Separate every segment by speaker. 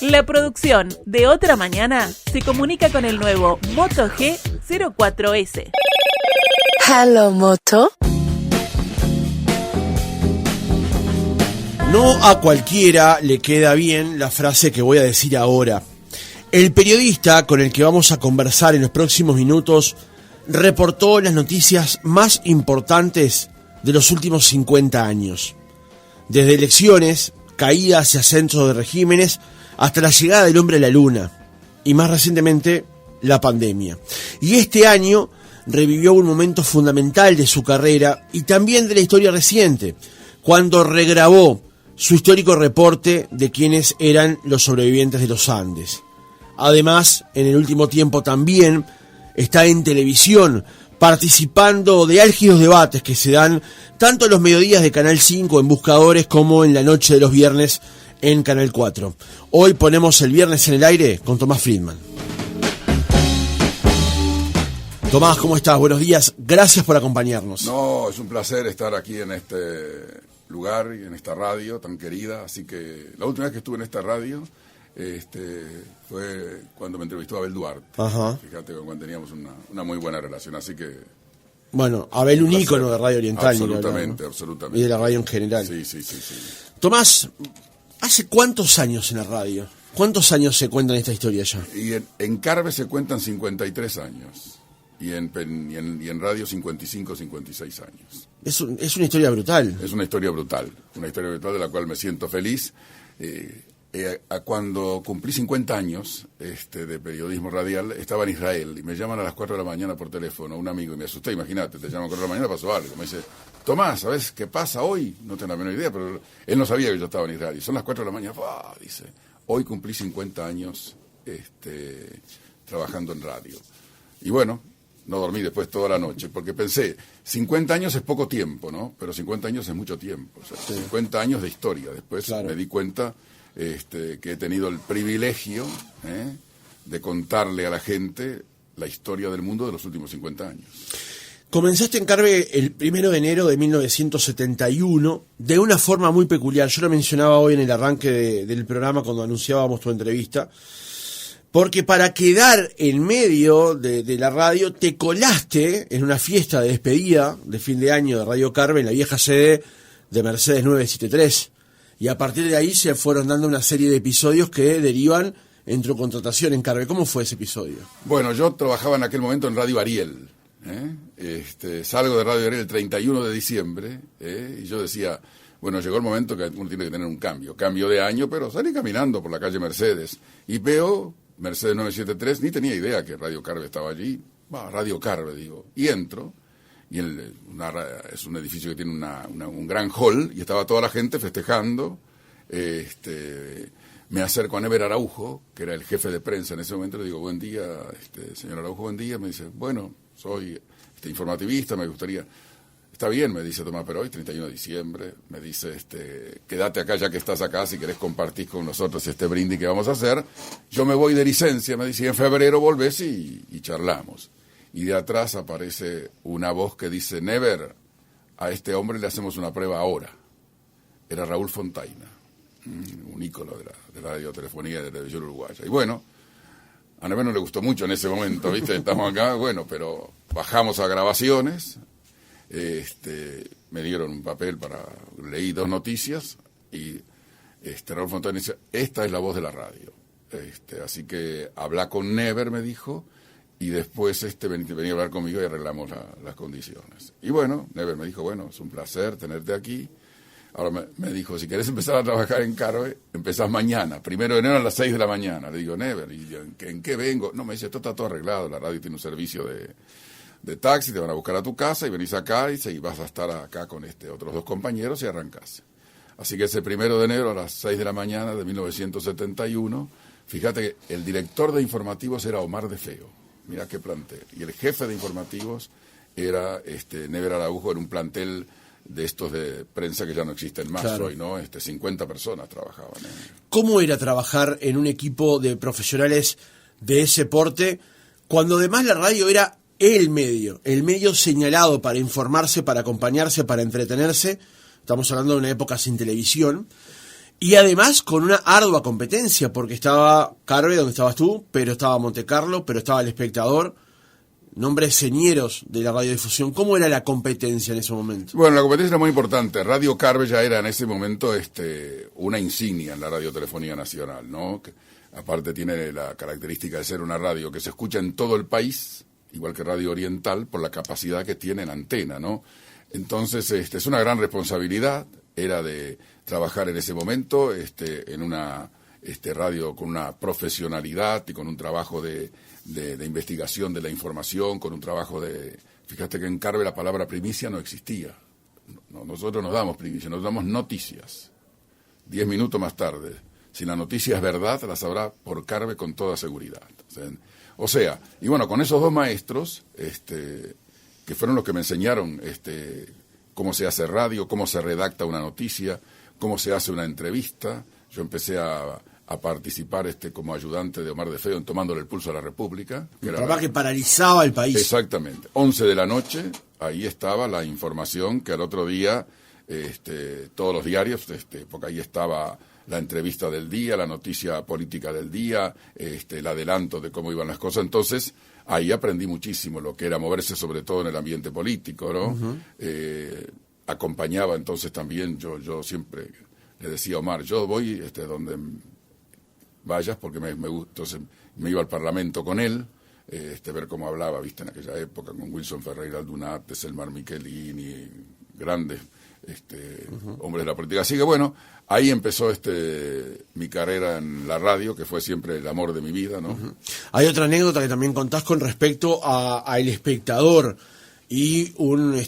Speaker 1: La producción de Otra Mañana se comunica con el nuevo Moto G04S.
Speaker 2: Hello, Moto.
Speaker 3: No a cualquiera le queda bien la frase que voy a decir ahora. El periodista con el que vamos a conversar en los próximos minutos reportó las noticias más importantes de los últimos 50 años. Desde elecciones, caídas y ascensos de regímenes, hasta la llegada del hombre a la luna. Y más recientemente, la pandemia. Y este año revivió un momento fundamental de su carrera y también de la historia reciente, cuando regrabó su histórico reporte de quiénes eran los sobrevivientes de los Andes. Además, en el último tiempo también está en televisión, participando de álgidos debates que se dan tanto en los mediodías de Canal 5 en Buscadores como en la noche de los viernes en Canal 4. Hoy ponemos el viernes en el aire con Tomás Friedman. Tomás, ¿cómo estás? Buenos días, gracias por acompañarnos.
Speaker 4: No, es un placer estar aquí en este lugar y en esta radio tan querida, así que la última vez que estuve en esta radio fue cuando me entrevistó Abel Duarte. Ajá. Fíjate, cuando teníamos una muy buena relación, así que...
Speaker 3: Bueno, Abel, un ícono de Radio Oriental.
Speaker 4: Absolutamente, absolutamente.
Speaker 3: Y de la radio en general.
Speaker 4: Sí.
Speaker 3: Tomás, ¿hace cuántos años en la radio? ¿Cuántos años se cuentan esta historia ya?
Speaker 4: Y en Carve se cuentan 53 años. Y en radio 55, 56 años.
Speaker 3: Es una historia brutal.
Speaker 4: Es una historia brutal de la cual me siento feliz. Cuando cumplí 50 años de periodismo radial, estaba en Israel y me llaman a las 4 de la mañana por teléfono un amigo y me asusté, imagínate, te llaman a las 4 de la mañana, pasó algo. Me dice, Tomás, ¿sabes qué pasa hoy? No tengo la menor idea, pero él no sabía que yo estaba en Israel. Y son las 4 de la mañana, dice, hoy cumplí 50 años trabajando en radio. Y bueno, no dormí después toda la noche, porque pensé, 50 años es poco tiempo, ¿no? Pero 50 años es mucho tiempo, o sea, sí. 50 años de historia. Después claro. Me di cuenta que he tenido el privilegio de contarle a la gente la historia del mundo de los últimos 50 años.
Speaker 3: Comenzaste en Carve el 1 de enero de 1971, de una forma muy peculiar. Yo lo mencionaba hoy en el arranque del programa cuando anunciábamos tu entrevista. Porque para quedar en medio de la radio te colaste en una fiesta de despedida de fin de año de Radio Carve en la vieja sede de Mercedes 973. Y a partir de ahí se fueron dando una serie de episodios que derivan en tu contratación en Carve. ¿Cómo fue ese episodio?
Speaker 4: Bueno, yo trabajaba en aquel momento en Radio Ariel. Salgo de Radio Ariel el 31 de diciembre y yo decía, bueno, llegó el momento que uno tiene que tener un cambio de año, pero salí caminando por la calle Mercedes y veo Mercedes 973, ni tenía idea que Radio Carve estaba allí. Radio Carve, digo. Y entro, y es un edificio que tiene un gran hall, y estaba toda la gente festejando. Me acerco a Never Araujo, que era el jefe de prensa en ese momento, le digo, buen día, señor Araujo, buen día. Me dice, bueno, soy informativista, me gustaría... Está bien, me dice Tomás, pero hoy 31 de diciembre, me dice, quédate acá ya que estás acá, si querés compartir con nosotros este brindis que vamos a hacer. Yo me voy de licencia, me dice, y en febrero volvés y charlamos. Y de atrás aparece una voz que dice, Never, a este hombre le hacemos una prueba ahora. Era Raúl Fontaina, un ícono de la radiotelefonía y de la televisión uruguaya. Y bueno, a Never no le gustó mucho en ese momento, ¿viste? Estamos acá, bueno, pero bajamos a grabaciones. Me dieron un papel leí 2 noticias y Raúl Fontana dice, esta es la voz de la radio. Así que habla con Never, me dijo, y después venía a hablar conmigo y arreglamos las condiciones. Y bueno, Never me dijo, bueno, es un placer tenerte aquí. Ahora me dijo, si querés empezar a trabajar en Carve, empezás mañana, 1 de enero a las 6 de la mañana. Le digo, Never, ¿y en qué vengo? No, me dice, esto está todo arreglado, la radio tiene un servicio de taxi, te van a buscar a tu casa y venís acá y vas a estar acá con otros 2 compañeros y arrancás. Así que ese 1 de enero a las 6 de la mañana de 1971, fíjate que el director de informativos era Omar de Feo, mira qué plantel, y el jefe de informativos era Never Araujo, era un plantel de estos de prensa que ya no existen más claro. Hoy, ¿no? 50 personas trabajaban.
Speaker 3: ¿Cómo era trabajar en un equipo de profesionales de ese porte, cuando además la radio era el medio señalado para informarse, para acompañarse, para entretenerse? Estamos hablando de una época sin televisión. Y además con una ardua competencia, porque estaba Carve, donde estabas tú, pero estaba Montecarlo, pero estaba El Espectador, nombres señeros de la radiodifusión. ¿Cómo era la competencia en ese momento?
Speaker 4: Bueno, la competencia era muy importante. Radio Carve ya era en ese momento una insignia en la radiotelefonía nacional, ¿no? Que, aparte tiene la característica de ser una radio que se escucha en todo el país, igual que Radio Oriental, por la capacidad que tiene en antena, ¿no? Entonces, es una gran responsabilidad, era de trabajar en ese momento, en una radio con una profesionalidad y con un trabajo de investigación de la información, con un trabajo fíjate que en Carve la palabra primicia no existía. No, nosotros nos damos primicia, nos damos noticias. 10 minutos más tarde. Si la noticia es verdad, la sabrá por Carve con toda seguridad. O sea, y bueno, con esos dos maestros, que fueron los que me enseñaron cómo se hace radio, cómo se redacta una noticia, cómo se hace una entrevista. Yo empecé a participar como ayudante de Omar de Feo en Tomándole el Pulso a la República.
Speaker 3: Un programa que paralizaba el país.
Speaker 4: Exactamente. 11 de la noche, ahí estaba la información que al otro día, todos los diarios, porque ahí estaba la entrevista del día, la noticia política del día, el adelanto de cómo iban las cosas. Entonces, ahí aprendí muchísimo lo que era moverse, sobre todo en el ambiente político, ¿no? Uh-huh. Acompañaba entonces también, yo siempre le decía a Omar, yo voy donde vayas, porque me gusta. Entonces me iba al Parlamento con él, ver cómo hablaba, viste, en aquella época, con Wilson Ferreira Aldunate, Selmar Michelini, grandes uh-huh. hombres de la política. Así que bueno, ahí empezó mi carrera en la radio, que fue siempre el amor de mi vida, ¿no? Uh-huh.
Speaker 3: Hay otra anécdota que también contás con respecto a El Espectador y un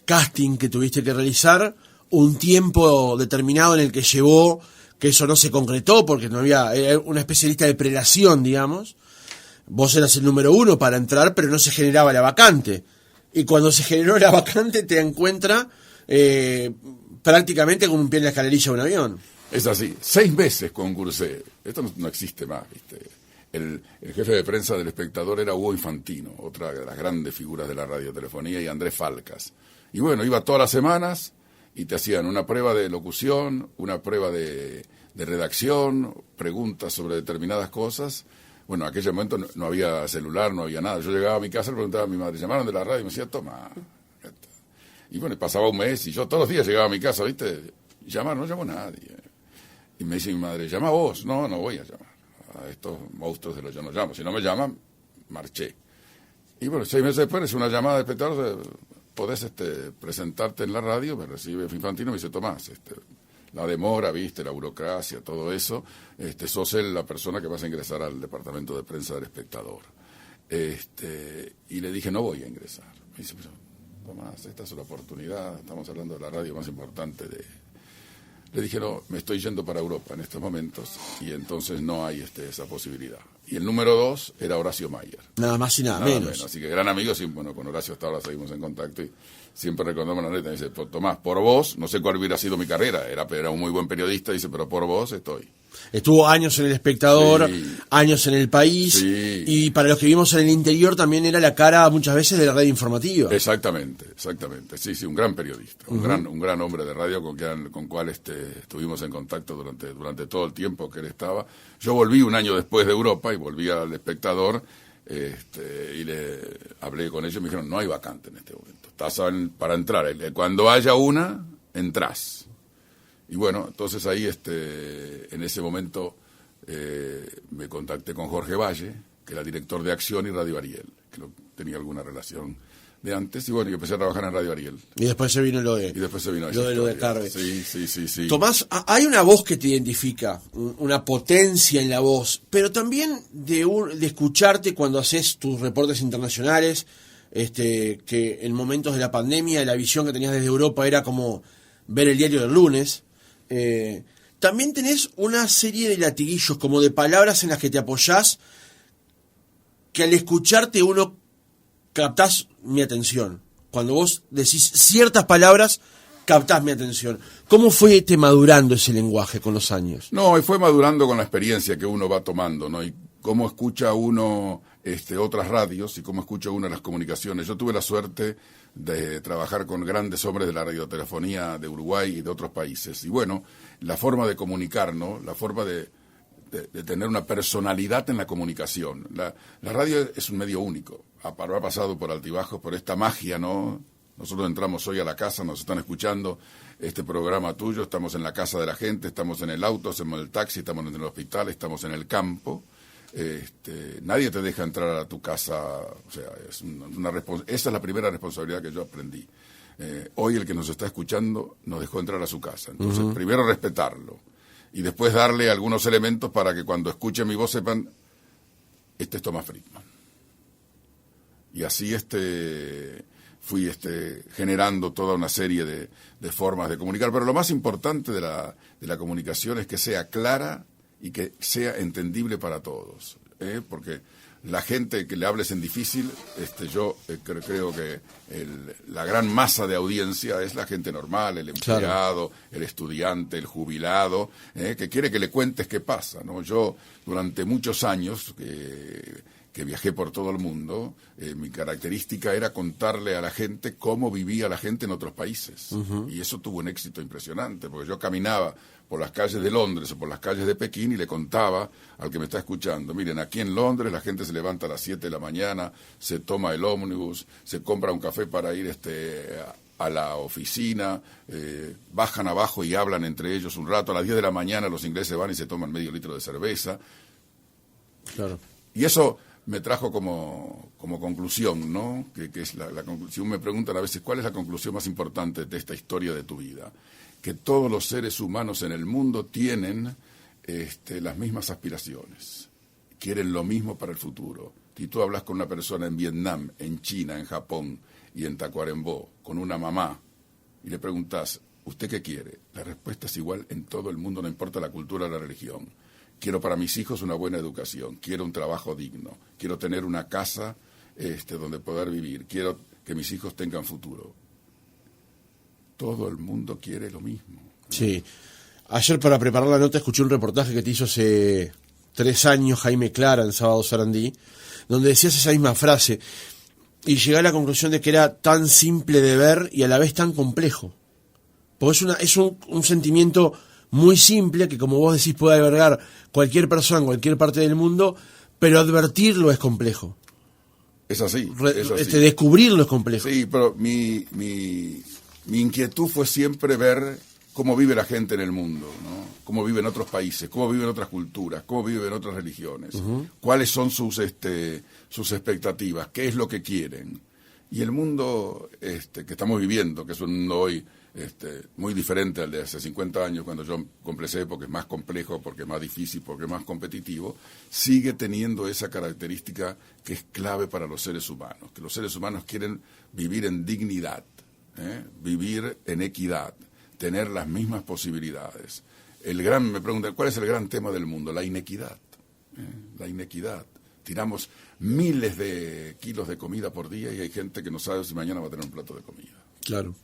Speaker 3: casting que tuviste que realizar, un tiempo determinado en el que llevó, que eso no se concretó porque no había, era una especialista de prelación, digamos. Vos eras el número 1 para entrar, pero no se generaba la vacante. Y cuando se generó la vacante te encuentra prácticamente con un pie en la escalerilla de un avión.
Speaker 4: Es así. 6 veces concursé. Esto no existe más, ¿viste? El jefe de prensa del Espectador era Hugo Infantino, otra de las grandes figuras de la radiotelefonía, y Andrés Falcas. Y bueno, iba todas las semanas y te hacían una prueba de locución, una prueba de redacción, preguntas sobre determinadas cosas. Bueno, en aquel momento no había celular, no había nada. Yo llegaba a mi casa y le preguntaba a mi madre, llamaron de la radio y me decía, toma. Y bueno, pasaba un mes y yo todos los días llegaba a mi casa, ¿viste? Llamar, no llamó nadie. Y me dice mi madre, llama vos. No voy a llamar a estos monstruos de los yo no llamo. Si no me llaman, marché. Y bueno, 6 meses después, es una llamada de espectador, podés presentarte en la radio, me recibe Infantino y me dice, Tomás, la demora, viste, la burocracia, todo eso, sos la persona que vas a ingresar al departamento de prensa del Espectador. Y le dije, no voy a ingresar. Me dice, Tomás, esta es una oportunidad, estamos hablando de la radio más importante Le dije, no, me estoy yendo para Europa en estos momentos, y entonces no hay esa posibilidad. Y el número 2 era Horacio Mayer.
Speaker 3: Nada más y nada menos.
Speaker 4: Así que gran amigo, sí, bueno, con Horacio hasta ahora seguimos en contacto y siempre recordamos la neta. Dice, Tomás, por vos, no sé cuál hubiera sido mi carrera, era un muy buen periodista, dice, pero por vos estoy.
Speaker 3: Estuvo años en El Espectador,
Speaker 4: sí,
Speaker 3: años en El País,
Speaker 4: sí,
Speaker 3: y para los que vivimos en el interior también era la cara muchas veces de la radio informativa.
Speaker 4: Exactamente. Sí, un gran periodista, un gran hombre de radio con cual estuvimos en contacto durante todo el tiempo que él estaba. Yo volví un año después de Europa y volví al Espectador, y le hablé con ellos y me dijeron, no hay vacante en este momento, estás para entrar, cuando haya una, entrás. Y bueno, entonces ahí en ese momento me contacté con Jorge Valle, que era director de Acción y Radio Ariel, que tenía alguna relación de antes, y bueno, yo empecé a trabajar en Radio Ariel.
Speaker 3: Y después se vino lo de Carve.
Speaker 4: Sí.
Speaker 3: Tomás, hay una voz que te identifica, una potencia en la voz, pero también de escucharte cuando haces tus reportes internacionales, que en momentos de la pandemia la visión que tenías desde Europa era como ver el diario del lunes. También tenés una serie de latiguillos, como de palabras en las que te apoyás, que al escucharte uno captás mi atención. Cuando vos decís ciertas palabras, captás mi atención. ¿Cómo fue madurando ese lenguaje con los años?
Speaker 4: No, y fue madurando con la experiencia que uno va tomando, ¿no? Y cómo escucha uno otras radios y cómo escucho una de las comunicaciones. Yo tuve la suerte de trabajar con grandes hombres de la radiotelefonía de Uruguay y de otros países. Y bueno, la forma de comunicar, ¿no? La forma de tener una personalidad en la comunicación. La radio es un medio único. Ha pasado por altibajos, por esta magia, ¿no? Nosotros entramos hoy a la casa, nos están escuchando este programa tuyo, estamos en la casa de la gente, estamos en el auto, estamos en el taxi, estamos en el hospital, estamos en el campo. Nadie te deja entrar a tu casa, o sea, esa es la primera responsabilidad que yo aprendí. Hoy el que nos está escuchando nos dejó entrar a su casa, entonces primero respetarlo y después darle algunos elementos para que cuando escuchen mi voz sepan, este es Tomás Friedman. Y así fui generando toda una serie de formas de comunicar, pero lo más importante de la comunicación es que sea clara y que sea entendible para todos, porque la gente que le hables en difícil, yo creo que la gran masa de audiencia es la gente normal, el empleado, el estudiante, el jubilado, que quiere que le cuentes qué pasa, ¿no? Yo durante muchos años que viajé por todo el mundo, mi característica era contarle a la gente cómo vivía la gente en otros países. Y eso tuvo un éxito impresionante, porque yo caminaba por las calles de Londres o por las calles de Pekín y le contaba al que me está escuchando, miren, aquí en Londres la gente se levanta a las 7 de la mañana, se toma el ómnibus, se compra un café para ir a la oficina, bajan abajo y hablan entre ellos un rato, a las 10 de la mañana los ingleses van y se toman medio litro de cerveza.
Speaker 3: Claro.
Speaker 4: Y eso me trajo como conclusión, ¿no? Que es la conclusión. Me preguntan a veces, ¿cuál es la conclusión más importante de esta historia de tu vida? Que todos los seres humanos en el mundo tienen las mismas aspiraciones, quieren lo mismo para el futuro. Si tú hablas con una persona en Vietnam, en China, en Japón y en Tacuarembó, con una mamá, y le preguntas, ¿usted qué quiere? La respuesta es igual en todo el mundo, no importa la cultura o la religión. Quiero para mis hijos una buena educación, quiero un trabajo digno, quiero tener una casa donde poder vivir, quiero que mis hijos tengan futuro. Todo el mundo quiere lo mismo.
Speaker 3: Sí. Ayer para preparar la nota escuché un reportaje que te hizo hace 3 años Jaime Clara en Sábado Sarandí, donde decías esa misma frase y llegué a la conclusión de que era tan simple de ver y a la vez tan complejo. Porque es un sentimiento muy simple que, como vos decís, puede albergar cualquier persona en cualquier parte del mundo, pero advertirlo es complejo.
Speaker 4: Es así. Es así.
Speaker 3: Descubrirlo es complejo.
Speaker 4: Sí, pero mi inquietud fue siempre ver cómo vive la gente en el mundo, ¿no? Cómo vive en otros países, cómo vive en otras culturas, cómo vive en otras religiones, cuáles son sus expectativas, qué es lo que quieren. Y el mundo que estamos viviendo, que es un mundo hoy muy diferente al de hace 50 años cuando yo empecé, porque es más complejo, porque es más difícil, porque es más competitivo, sigue teniendo esa característica que es clave para los seres humanos, que los seres humanos quieren vivir en dignidad, vivir en equidad, tener las mismas posibilidades. Me preguntan, ¿cuál es el gran tema del mundo? La inequidad. La inequidad. Tiramos miles de kilos de comida por día y hay gente que no sabe si mañana va a tener un plato de comida.
Speaker 3: Claro.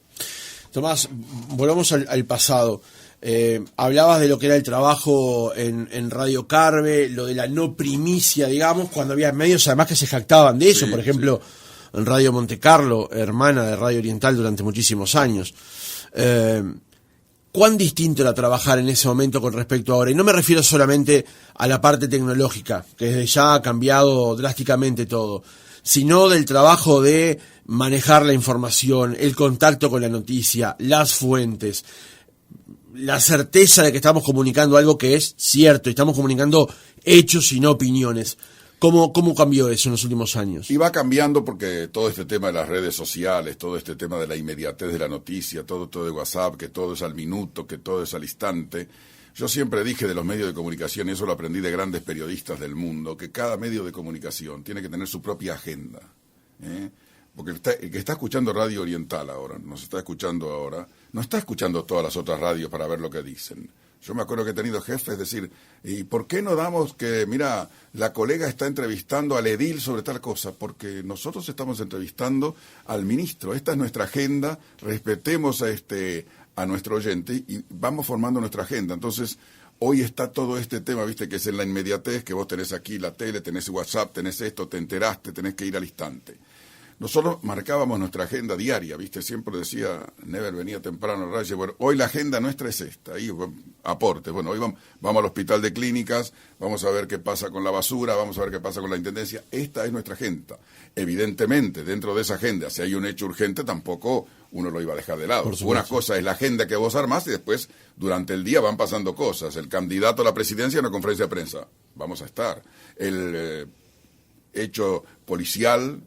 Speaker 3: Tomás, volvamos al pasado. Hablabas de lo que era el trabajo en Radio Carve, lo de la no primicia, digamos, cuando había medios además que se jactaban de eso, por ejemplo, en Radio Monte Carlo, hermana de Radio Oriental durante muchísimos años. ¿Cuán distinto era trabajar en ese momento con respecto a ahora? Y no me refiero solamente a la parte tecnológica, que desde ya ha cambiado drásticamente todo, sino del trabajo de manejar la información, el contacto con la noticia, las fuentes, la certeza de que estamos comunicando algo que es cierto, y estamos comunicando hechos y no opiniones. ¿Cómo cambió eso en los últimos años?
Speaker 4: Y va cambiando porque todo este tema de las redes sociales, todo este tema de la inmediatez de la noticia, todo de WhatsApp, que todo es al minuto, que todo es al instante. Yo siempre dije de los medios de comunicación, y eso lo aprendí de grandes periodistas del mundo, que cada medio de comunicación tiene que tener su propia agenda. Porque el que está escuchando Radio Oriental ahora, nos está escuchando ahora, no está escuchando todas las otras radios para ver lo que dicen. Yo me acuerdo que he tenido jefes decir, ¿y por qué no damos que, mira, la colega está entrevistando al edil sobre tal cosa? Porque nosotros estamos entrevistando al ministro. Esta es nuestra agenda, respetemos a nuestro oyente y vamos formando nuestra agenda. Entonces, hoy está todo este tema, viste, que es en la inmediatez, que vos tenés aquí la tele, tenés WhatsApp, tenés esto, te enteraste, tenés que ir al instante. Nosotros marcábamos nuestra agenda diaria, ¿viste? Siempre decía, Never venía temprano al radio, bueno, hoy la agenda nuestra es esta, ahí aportes, bueno, hoy vamos al hospital de clínicas, vamos a ver qué pasa con la basura, vamos a ver qué pasa con la intendencia, esta es nuestra agenda. Evidentemente, dentro de esa agenda, si hay un hecho urgente, tampoco uno lo iba a dejar de lado. Una cosa es la agenda que vos armás y después, durante el día van pasando cosas. El candidato a la presidencia en una conferencia de prensa, vamos a estar. El hecho policial,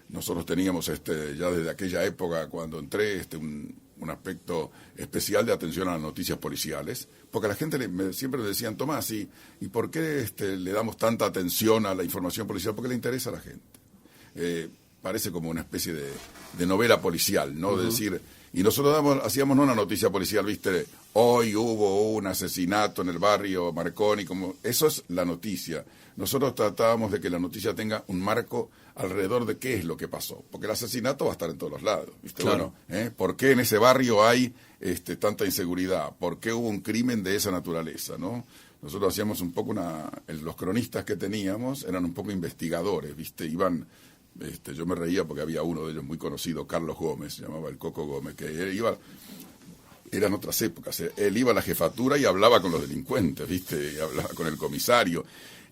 Speaker 4: nosotros teníamos ya desde aquella época cuando entré un aspecto especial de atención a las noticias policiales, porque a la gente siempre le decían, Tomás, ¿y por qué le damos tanta atención a la información policial? Porque le interesa a la gente. Parece como una especie de novela policial, ¿no? Uh-huh. De decir, y nosotros hacíamos no una noticia policial, ¿viste? Hoy hubo un asesinato en el barrio Marconi, eso es la noticia. Nosotros tratábamos de que la noticia tenga un marco alrededor de qué es lo que pasó, porque el asesinato va a estar en todos los lados, ¿viste?
Speaker 3: Claro.
Speaker 4: Bueno, ¿por qué en ese barrio hay tanta inseguridad? ¿Por qué hubo un crimen de esa naturaleza, no? Nosotros hacíamos un poco los cronistas que teníamos eran un poco investigadores, ¿viste? Iban, yo me reía porque había uno de ellos muy conocido, Carlos Gómez, se llamaba el Coco Gómez, que eran otras épocas, él iba a la jefatura y hablaba con los delincuentes, ¿viste? Y hablaba con el comisario,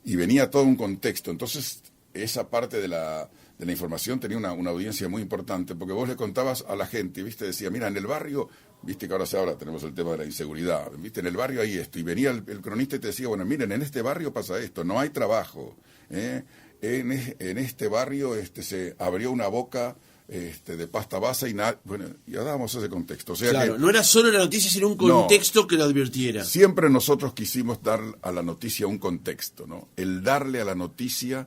Speaker 4: y venía todo un contexto. Entonces, esa parte de la información tenía una audiencia muy importante, porque vos le contabas a la gente, ¿viste? Decía, mira, en el barrio, ¿viste? Que ahora tenemos el tema de la inseguridad, ¿viste? En el barrio hay esto, y venía el cronista y te decía, bueno, miren, en este barrio pasa esto, no hay trabajo, en este barrio se abrió una boca de pasta base y ya dábamos ese contexto. O sea,
Speaker 3: claro, no era solo la noticia, sino un contexto que lo advirtiera.
Speaker 4: Siempre nosotros quisimos dar a la noticia un contexto, ¿no? El darle a la noticia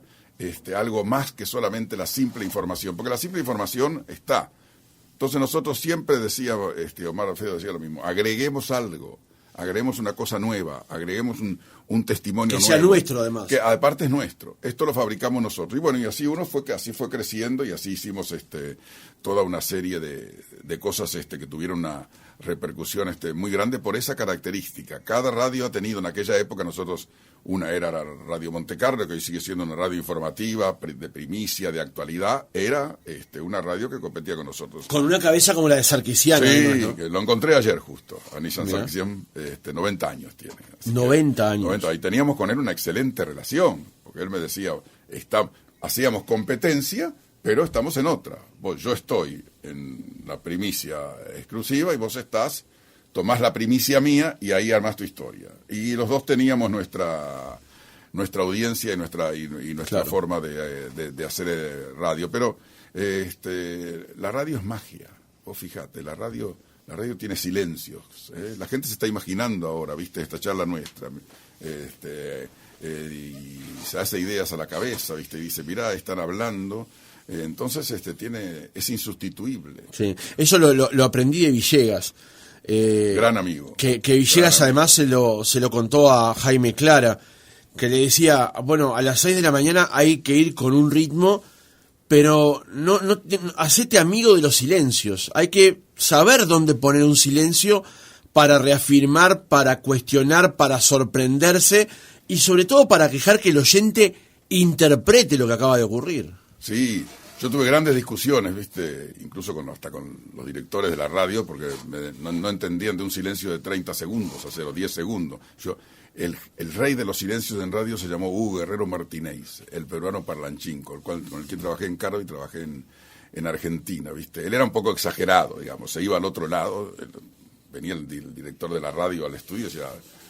Speaker 4: algo más que solamente la simple información, porque la simple información está. Entonces nosotros siempre decíamos, Omar Alfredo decía lo mismo, agreguemos algo, agreguemos una cosa nueva, agreguemos un testimonio nuevo.
Speaker 3: Que sea nuestro, además.
Speaker 4: Que aparte es nuestro. Esto lo fabricamos nosotros. Y bueno, y así así fue creciendo y así hicimos toda una serie de cosas que tuvieron una repercusión muy grande por esa característica. Cada radio ha tenido en aquella época, nosotros, una era la Radio Montecarlo, que hoy sigue siendo una radio informativa, de primicia, de actualidad, era una radio que competía con nosotros.
Speaker 3: Con una cabeza como la de Sarkisian.
Speaker 4: Sí,
Speaker 3: además, ¿no?
Speaker 4: Que lo encontré ayer justo, a Nissan Sarkisian, 90 años tiene.
Speaker 3: 90 años.
Speaker 4: 90, y teníamos con él una excelente relación, porque él me decía, hacíamos competencia, pero estamos en otra. Yo estoy en la primicia exclusiva y vos tomás la primicia mía y ahí armás tu historia. Y los dos teníamos nuestra audiencia y nuestra
Speaker 3: claro.
Speaker 4: forma de hacer radio. Pero la radio es magia. Vos fíjate, la radio tiene silencios. La gente se está imaginando ahora, ¿viste? Esta charla nuestra. Y se hace ideas a la cabeza, ¿viste? Y dice, mirá, están hablando. Entonces es insustituible.
Speaker 3: Sí, eso lo aprendí de Villegas.
Speaker 4: Gran amigo.
Speaker 3: Que Villegas además se lo contó a Jaime Clara, que le decía, bueno, a las 6 de la mañana hay que ir con un ritmo, pero no hacete amigo de los silencios. Hay que saber dónde poner un silencio para reafirmar, para cuestionar, para sorprenderse y sobre todo para dejar que el oyente interprete lo que acaba de ocurrir.
Speaker 4: Sí, yo tuve grandes discusiones, ¿viste? Incluso hasta con los directores de la radio, porque no entendían de un silencio de 30 segundos, o 10 segundos. El rey de los silencios en radio se llamó Hugo Guerrero Martínez, el peruano parlanchín, con el que trabajé en Carve y trabajé en Argentina, ¿viste? Él era un poco exagerado, digamos, se iba al otro lado, venía el director de la radio al estudio y decía,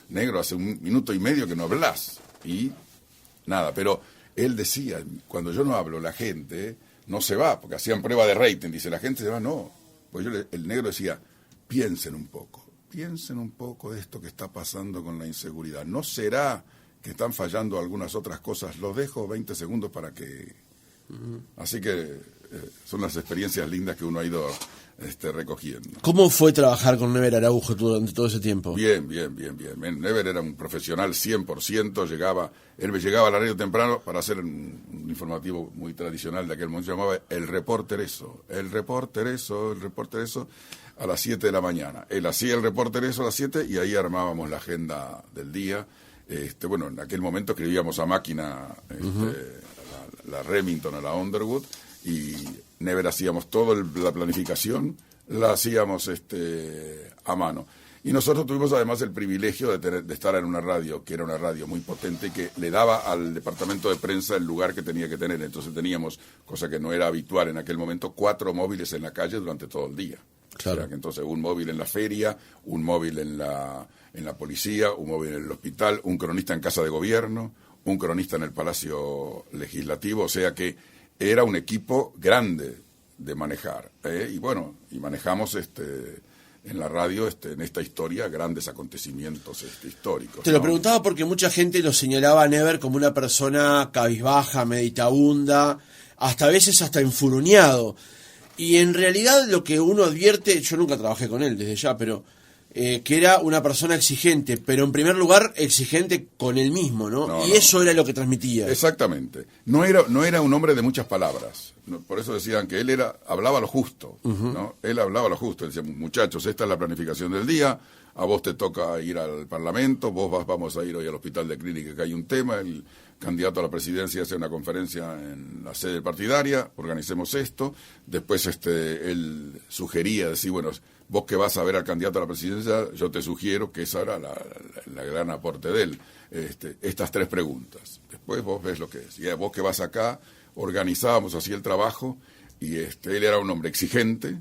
Speaker 4: negro, hace 1 minuto y medio que no hablas. Y nada, pero él decía, cuando yo no hablo, la gente no se va, porque hacían prueba de rating, dice, la gente se va, no. Pues el negro decía, piensen un poco de esto que está pasando con la inseguridad. ¿No será que están fallando algunas otras cosas? Los dejo 20 segundos para que... Así que son las experiencias lindas que uno ha ido recogiendo.
Speaker 3: ¿Cómo fue trabajar con Never Araujo durante todo ese tiempo?
Speaker 4: Bien. Never era un profesional 100%, él me llegaba a la radio temprano para hacer un informativo muy tradicional de aquel momento, se llamaba El Reporter Eso, a las 7 de la mañana. Él hacía el Reporter Eso a las 7 y ahí armábamos la agenda del día. Bueno, en aquel momento escribíamos a máquina la Remington o la Underwood, y Never hacíamos toda la planificación, la hacíamos a mano. Y nosotros tuvimos además el privilegio de estar en una radio, que era una radio muy potente, y que le daba al departamento de prensa el lugar que tenía que tener. Entonces teníamos, cosa que no era habitual en aquel momento, 4 móviles en la calle durante todo el día. Claro. O sea, que entonces un móvil en la feria, un móvil en la policía, un móvil en el hospital, un cronista en Casa de Gobierno, un cronista en el Palacio Legislativo, o sea que era un equipo grande de manejar. Y manejamos en la radio, en esta historia, grandes acontecimientos históricos.
Speaker 3: Te lo preguntaba porque mucha gente lo señalaba a Never como una persona cabizbaja, meditabunda, hasta a veces hasta enfuruñado. Y en realidad lo que uno advierte, yo nunca trabajé con él desde ya, pero que era una persona exigente, pero en primer lugar exigente con él mismo, ¿no? Y eso era lo que transmitía.
Speaker 4: Exactamente. No era un hombre de muchas palabras. Por eso decían que él hablaba lo justo, ¿no? Él hablaba lo justo. Decía, muchachos, esta es la planificación del día, a vos te toca ir al Parlamento, vamos a ir hoy al Hospital de Clínica, que hay un tema, el candidato a la presidencia hace una conferencia en la sede partidaria, organicemos esto. Después él sugería, decir, bueno, vos que vas a ver al candidato a la presidencia, yo te sugiero que esa era la gran aporte de él, estas 3 preguntas. Después vos ves lo que es. Y vos que vas acá, organizábamos así el trabajo, y él era un hombre exigente,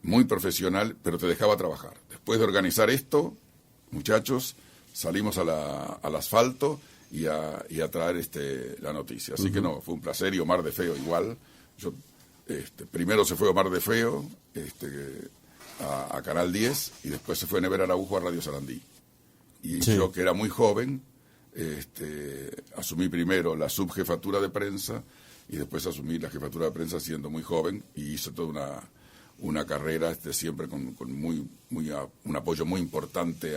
Speaker 4: muy profesional, pero te dejaba trabajar. Después de organizar esto, muchachos, salimos al asfalto y a traer la noticia. Así que fue un placer, y Omar de Feo igual. Yo primero se fue Omar de Feo, a Canal 10, y después se fue Never Araujo a Radio Sarandí. Y yo, que era muy joven, asumí primero la subjefatura de prensa, y después asumí la jefatura de prensa siendo muy joven, y hice toda una carrera siempre con un apoyo muy importante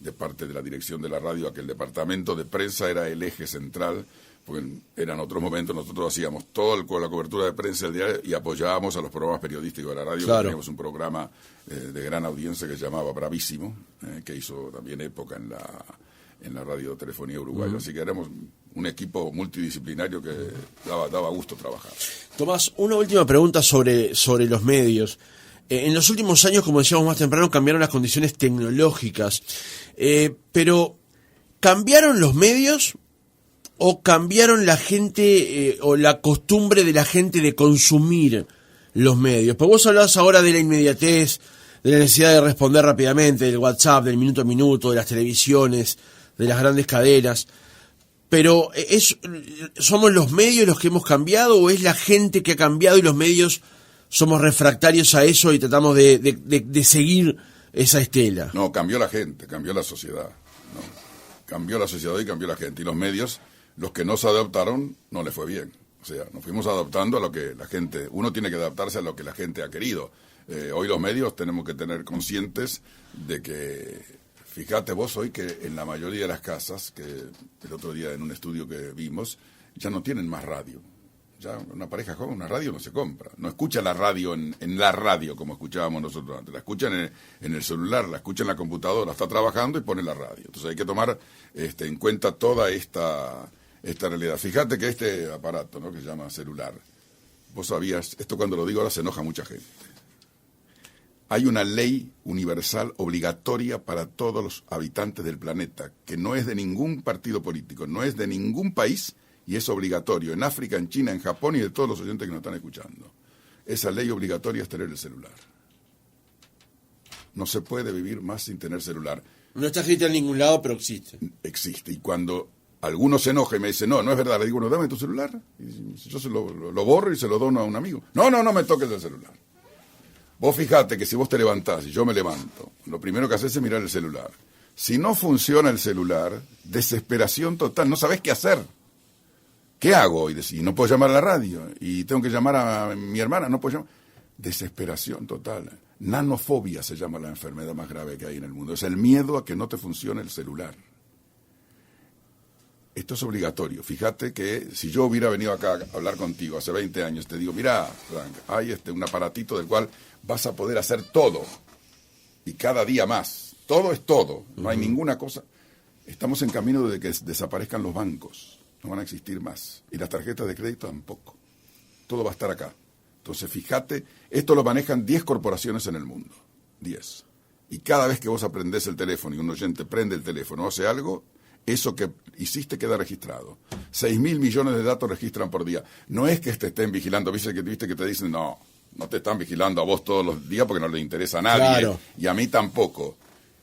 Speaker 4: de parte de la dirección de la radio, a que el departamento de prensa era el eje central, porque eran otros momentos, nosotros hacíamos toda la cobertura de prensa del diario y apoyábamos a los programas periodísticos de la radio. Claro. Teníamos un programa de gran audiencia que se llamaba Bravísimo, que hizo también época en la radiotelefonía uruguaya. Así que éramos un equipo multidisciplinario que daba gusto trabajar.
Speaker 3: Tomás, una última pregunta sobre los medios. En los últimos años, como decíamos más temprano, cambiaron las condiciones tecnológicas, pero ¿cambiaron los medios o cambiaron la gente o la costumbre de la gente de consumir los medios? Pues vos hablabas ahora de la inmediatez, de la necesidad de responder rápidamente, del WhatsApp, del minuto a minuto, de las televisiones, de las grandes cadenas. Pero ¿somos los medios los que hemos cambiado o es la gente que ha cambiado y los medios somos refractarios a eso y tratamos de seguir esa estela?
Speaker 4: No, cambió la gente, cambió la sociedad, ¿no? Cambió la sociedad y cambió la gente. Y los medios, los que no se adaptaron, no les fue bien. O sea, nos fuimos adaptando a lo que la gente... Uno tiene que adaptarse a lo que la gente ha querido. Hoy los medios tenemos que tener conscientes de que... Fíjate vos hoy que en la mayoría de las casas, que el otro día en un estudio que vimos, ya no tienen más radio. Ya una pareja joven, una radio no se compra. No escucha la radio en la radio como escuchábamos nosotros antes. La escuchan en el celular, la escuchan en la computadora, está trabajando y pone la radio. Entonces hay que tomar en cuenta toda esta realidad. Fíjate que este aparato, ¿no?, que se llama celular, vos sabías, esto cuando lo digo ahora se enoja mucha gente. Hay una ley universal obligatoria para todos los habitantes del planeta, que no es de ningún partido político, no es de ningún país, y es obligatorio en África, en China, en Japón y de todos los oyentes que nos están escuchando. Esa ley obligatoria es tener el celular. No se puede vivir más sin tener celular.
Speaker 3: No está escrito en ningún lado, pero existe.
Speaker 4: Existe, y cuando alguno se enoja y me dice, no es verdad, le digo, no, dame tu celular, y yo se lo borro y se lo dono a un amigo. No me toques el celular. Vos fijate que si vos te levantás y yo me levanto, lo primero que haces es mirar el celular. Si no funciona el celular, desesperación total, no sabés qué hacer. ¿Qué hago hoy? Y no puedo llamar a la radio, y tengo que llamar a mi hermana, no puedo llamar. Desesperación total. Nanofobia se llama la enfermedad más grave que hay en el mundo. Es el miedo a que no te funcione el celular. Esto es obligatorio. Fíjate que si yo hubiera venido acá a hablar contigo hace 20 años, te digo, mira, Frank, hay un aparatito del cual vas a poder hacer todo. Y cada día más. Todo es todo. No hay ninguna cosa. Estamos en camino de que desaparezcan los bancos. No van a existir más. Y las tarjetas de crédito tampoco. Todo va a estar acá. Entonces, fíjate, esto lo manejan 10 corporaciones en el mundo. 10. Y cada vez que vos aprendés el teléfono y un oyente prende el teléfono o hace algo, eso que hiciste queda registrado. 6.000 millones de datos registran por día. No es que te estén vigilando. Viste que te dicen, no te están vigilando a vos todos los días porque no le interesa a nadie.
Speaker 3: Claro.
Speaker 4: Y a mí tampoco.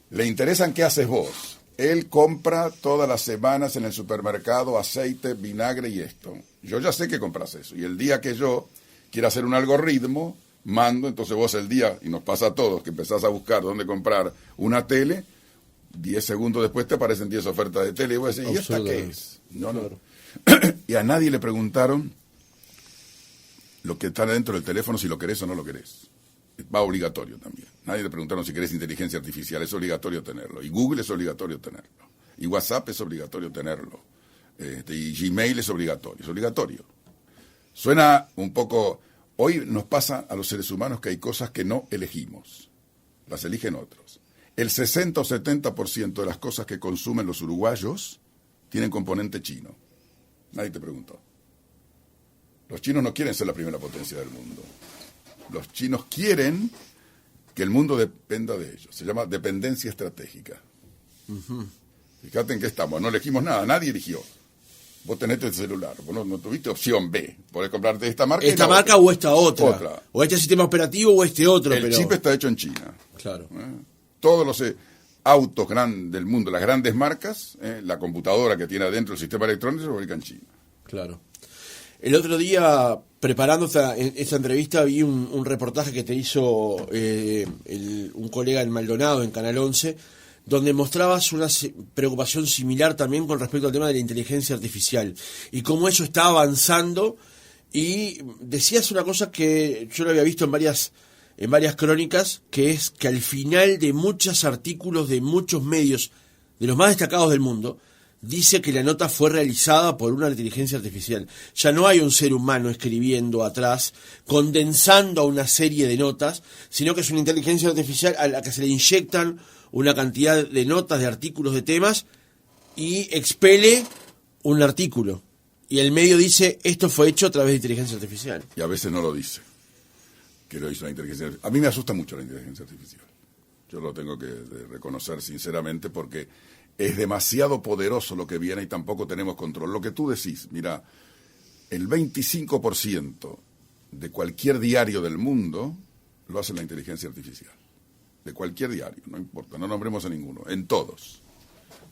Speaker 4: Le interesan qué haces vos. Él compra todas las semanas en el supermercado aceite, vinagre y esto. Yo ya sé que compras eso. Y el día que yo quiera hacer un algoritmo, mando, entonces vos el día, y nos pasa a todos, que empezás a buscar dónde comprar una tele, 10 segundos después te aparecen 10 ofertas de tele y vos decís, ¿y esta qué es? No. Y a nadie le preguntaron lo que está dentro del teléfono, si lo querés o no lo querés. Va obligatorio también. Nadie le preguntaron si querés inteligencia artificial, es obligatorio tenerlo. Y Google es obligatorio tenerlo. Y WhatsApp es obligatorio tenerlo. Y Gmail es obligatorio. Suena un poco... Hoy nos pasa a los seres humanos que hay cosas que no elegimos. Las eligen otros. El 60 o 70% de las cosas que consumen los uruguayos tienen componente chino. Nadie te preguntó. Los chinos no quieren ser la primera potencia del mundo. Los chinos quieren que el mundo dependa de ellos. Se llama dependencia estratégica. Uh-huh. Fíjate en qué estamos. No elegimos nada. Nadie eligió. Vos tenés tu celular. Vos no tuviste opción B. Podés comprarte esta marca.
Speaker 3: Esta marca o esta otra. O este sistema operativo o este otro.
Speaker 4: El chip está hecho en China.
Speaker 3: Claro.
Speaker 4: Todos los autos del mundo, las grandes marcas, la computadora que tiene adentro el sistema electrónico se fabrica en China.
Speaker 3: Claro. El otro día, preparando esta entrevista, vi un reportaje que te hizo un colega en Maldonado, en Canal 11, donde mostrabas una preocupación similar también con respecto al tema de la inteligencia artificial y cómo eso está avanzando, y decías una cosa que yo lo había visto en varias crónicas, que es que al final de muchos artículos de muchos medios, de los más destacados del mundo, dice que la nota fue realizada por una inteligencia artificial. Ya no hay un ser humano escribiendo atrás, condensando una serie de notas, sino que es una inteligencia artificial a la que se le inyectan una cantidad de notas, de artículos, de temas, y expele un artículo. Y el medio dice, esto fue hecho a través de inteligencia artificial.
Speaker 4: Y a veces no lo dice, que lo hizo la inteligencia artificial. A mí me asusta mucho la inteligencia artificial. Yo lo tengo que reconocer sinceramente, porque es demasiado poderoso lo que viene y tampoco tenemos control. Lo que tú decís, mira, el 25% de cualquier diario del mundo lo hace la inteligencia artificial. De cualquier diario, no importa, no nombremos a ninguno, en todos.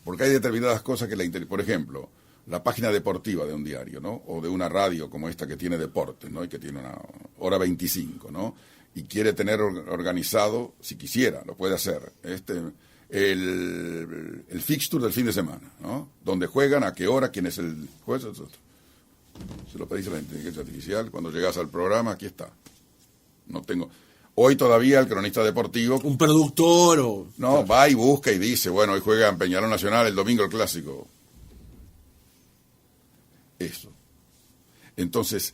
Speaker 4: Porque hay determinadas cosas que por ejemplo, la página deportiva de un diario, ¿no? O de una radio como esta que tiene deportes, ¿no? Y que tiene una hora 25, ¿no? Y quiere tener organizado, si quisiera, lo puede hacer, el fixture del fin de semana, ¿no? Donde juegan, a qué hora, quién es el juez, etc. Se lo pedís a la inteligencia artificial, cuando llegas al programa, aquí está. No tengo... Hoy todavía el cronista deportivo...
Speaker 3: Un productor o...
Speaker 4: No, va y busca y dice, bueno, hoy juega en Peñarol Nacional, el domingo el clásico. Eso. Entonces,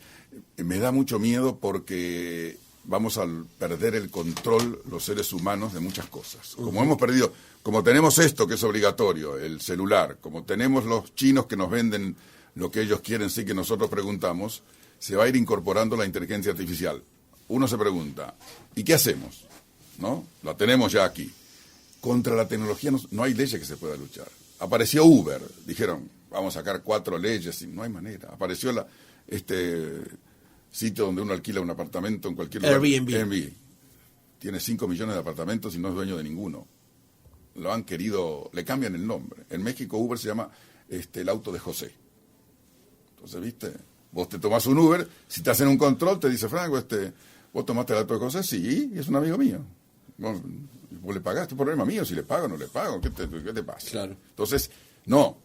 Speaker 4: me da mucho miedo porque vamos a perder el control los seres humanos de muchas cosas. Como hemos perdido, como tenemos esto que es obligatorio, el celular, como tenemos los chinos que nos venden lo que ellos quieren, sí que nosotros preguntamos, se va a ir incorporando la inteligencia artificial. Uno se pregunta, ¿y qué hacemos? ¿No? La tenemos ya aquí. Contra la tecnología no hay ley que se pueda luchar. Apareció Uber, dijeron, vamos a sacar 4 leyes, y no hay manera. Apareció este sitio donde uno alquila un apartamento en cualquier lugar.
Speaker 3: Airbnb.
Speaker 4: Tiene 5 millones de apartamentos y no es dueño de ninguno. Lo han querido, le cambian el nombre. En México Uber se llama el auto de José. Entonces, ¿viste? Vos te tomás un Uber, si te hacen un control, te dice, Franco, ¿vos tomaste el auto de José? Sí, es un amigo mío. Vos le pagaste, es problema mío, si le pago o no le pago, ¿qué te pasa?
Speaker 3: Claro.
Speaker 4: Entonces, no.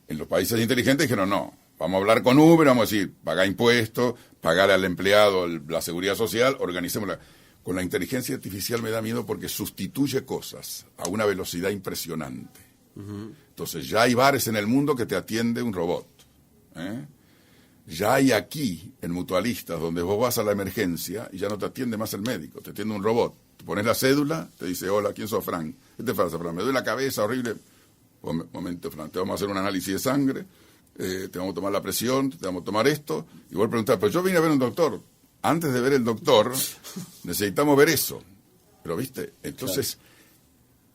Speaker 4: En los países inteligentes dijeron, no, vamos a hablar con Uber, vamos a decir, pagar impuestos, pagar al empleado la seguridad social, organicémosla. Con la inteligencia artificial me da miedo porque sustituye cosas a una velocidad impresionante. Entonces ya hay bares en el mundo que te atiende un robot. Ya hay aquí, en mutualistas, donde vos vas a la emergencia y ya no te atiende más el médico, te atiende un robot. Te pones la cédula, te dice, hola, ¿quién sos, Frank? ¿Qué te pasa, Frank? Me duele la cabeza, horrible. Momento, Frank, te vamos a hacer un análisis de sangre, te vamos a tomar la presión, te vamos a tomar esto, y voy a preguntar, pero yo vine a ver un doctor. Antes de ver el doctor, necesitamos ver eso. Pero, ¿viste? Entonces,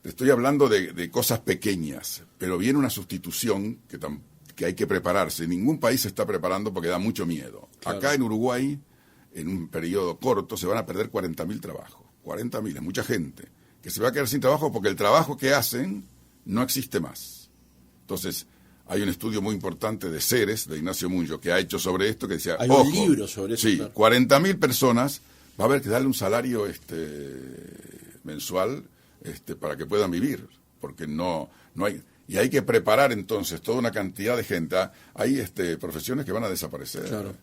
Speaker 4: te estoy hablando de cosas pequeñas, pero viene una sustitución que hay que prepararse. Ningún país se está preparando porque da mucho miedo. Claro. Acá en Uruguay, en un periodo corto, se van a perder 40.000 trabajos. 40.000, es mucha gente, que se va a quedar sin trabajo porque el trabajo que hacen no existe más. Entonces, hay un estudio muy importante de Ceres, de Ignacio Munjo, que ha hecho sobre esto, que decía,
Speaker 3: hay un libro sobre eso.
Speaker 4: Sí, claro. 40.000 personas, va a haber que darle un salario mensual para que puedan vivir, porque no hay... Y hay que preparar entonces toda una cantidad de gente. Hay profesiones que van a desaparecer.
Speaker 3: Claro.